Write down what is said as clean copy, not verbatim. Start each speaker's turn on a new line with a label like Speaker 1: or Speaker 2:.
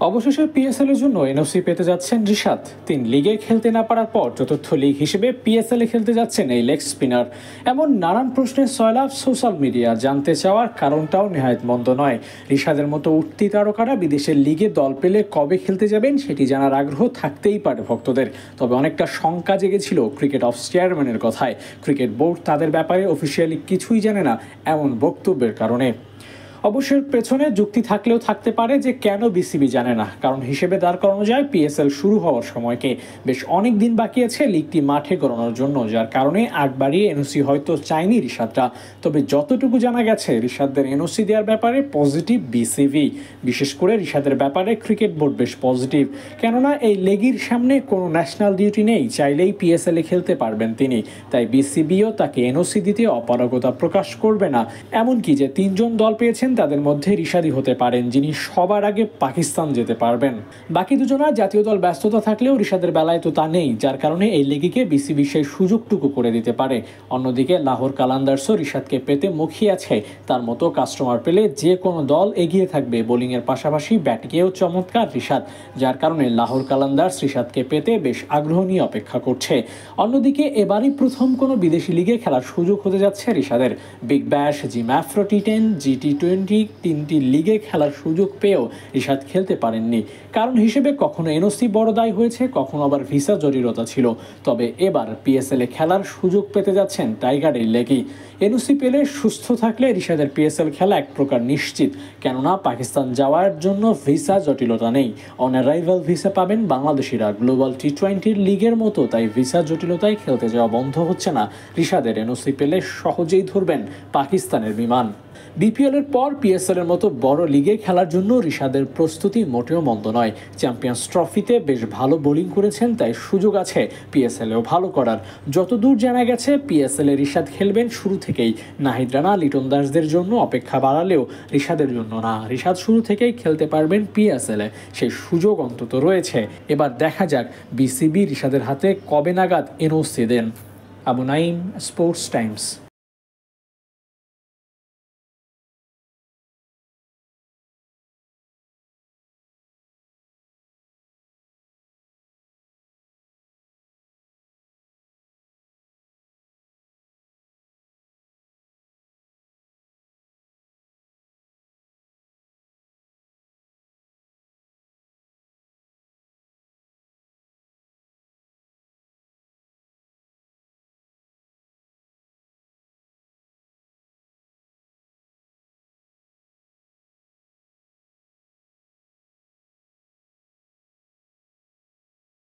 Speaker 1: অবশেষে পিএসএল এর জন্য এনওসি পেতে যাচ্ছেন রিশাদ। ৩ লিগে খেলতে না পারার পর চতুর্থ লিগ হিসেবে পিএসএল এ খেলতে যাচ্ছেন এই লেগ স্পিনার। এমন নানান প্রশ্নের সয়লাব সোশ্যাল মিডিয়া। জানতে চাওয়ার কারণটাও নেহায়েত মন্দ নয়। রিশাদের মতো উঠতি তারকারা বিদেশের লিগে দল পেলে কবে খেলতে যাবেন সেটি জানার আগ্রহ থাকতেই পারে ভক্তদের। তবে অনেকটা শঙ্কা জেগেছিল ক্রিকেট অফ চেয়ারম্যানের কথায়। ক্রিকেট বোর্ড তাদের ব্যাপারে অফিসিয়ালি কিছুই জানে না এমন বক্তব্যের কারণে। অবশ্যই পেছনে যুক্তি থাকলেও থাকতে পারে যে কেন বিসিবি জানে না। কারণ হিসেবে দাঁড় করানো যায় পিএসএল শুরু হওয়ার সময়কে। বেশ অনেক দিন বাকি আছে লিগটি মাঠে গড়ানোর জন্য, যার কারণে আগ বাড়িয়ে এনওসি হয়তো চায়নি রিশাদরা। তবে যতটুকু জানা গেছে রিশাদদের এনওসি দেওয়ার ব্যাপারে পজিটিভ বিসিবি। বিশেষ করে রিশাদের ব্যাপারে ক্রিকেট বোর্ড বেশ পজিটিভ। কেননা এই লেগির সামনে কোনো ন্যাশনাল ডিউটি নেই, চাইলেই পিএসএল এ খেলতে পারবেন তিনি। তাই বিসিবিও তাকে এনওসি দিতে অপারগতা প্রকাশ করবে না। এমনকি যে ৩ জন দল পেয়েছেন তাদের মধ্যে রিশাদই হতে পারেন যিনি সবার আগে পাকিস্তান যেতে পারবেন। বাকি দুজনা জাতীয় দল ব্যস্ততা থাকলেও রিশাদের বেলায় তো তা নেই, যার কারণে এই লেগিকে বিসিবি সেই সুযোগটুকু করে দিতে পারে। অন্যদিকে লাহোর কালান্দার্সও রিশাদকে পেতে মুখিয়ে আছে। তার মতো কাস্টমার পেলে যে কোনো দল এগিয়ে থাকবে। বোলিংয়ের পাশাপাশি ব্যাটিংয়েও চমৎকার রিশাদ, যার কারণে লাহোর কালান্দার্স রিশাদকে পেতে বেশ আগ্রহ নিয়ে অপেক্ষা করছে। অন্যদিকে এবারই প্রথম কোনো বিদেশি লিগে খেলার সুযোগ হতে যাচ্ছে রিশাদের। Big Bash, gym Afro টি10, GT20 3টি লিগে খেলার সুযোগ পেয়েও রিশাদ খেলতে পারেননি। কারণ হিসেবে কখনো এনওসি বড় দায় হয়েছে, কখনো আবার ভিসা জটিলতা ছিল। তবে এবার পিএসএল এ খেলার সুযোগ পেতে যাচ্ছেন টাইগারের লেগি। এনওসি পেলে সুস্থ থাকলে রিশাদের পিএসএল খেলা এক প্রকার নিশ্চিত। কেননা পাকিস্তান যাওয়ার জন্য ভিসা জটিলতা নেই। অন অ্যারাইভাল ভিসা পাবেন বাংলাদেশিরা গ্লোবাল টি20 লিগের মতো। তাই ভিসা জটিলতায় খেলতে যাওয়া বন্ধ হচ্ছে না। রিশাদের এনওসি পেলে সহজেই ধরবেন পাকিস্তানের বিমান। বিপিএল এর পর পিএসএল এর মতো বড় লিগে খেলার জন্য রিশাদের প্রস্তুতি মোটেও মন্দ নয়। চ্যাম্পিয়ন্স ট্রফিতে বেশ ভালো বোলিং করেছেন, তাই সুযোগ আছে পিএসএল এও ভালো করার। যতদূর জানা গেছে পিএসএল এ রিশাদ খেলবেন শুরু থেকেই। নাহিদ রানা, লিটন দাসদের জন্য অপেক্ষা বাড়ালেও রিশাদের জন্য না। রিশাদ শুরু থেকেই খেলতে পারবেন পিএসএল এ, সেই সুযোগ অন্তত রয়েছে। এবার দেখা যাক বিসিবি রিশাদের হাতে কবে নাগাদ এনওসি দেন। Abu Naim, Sports Times.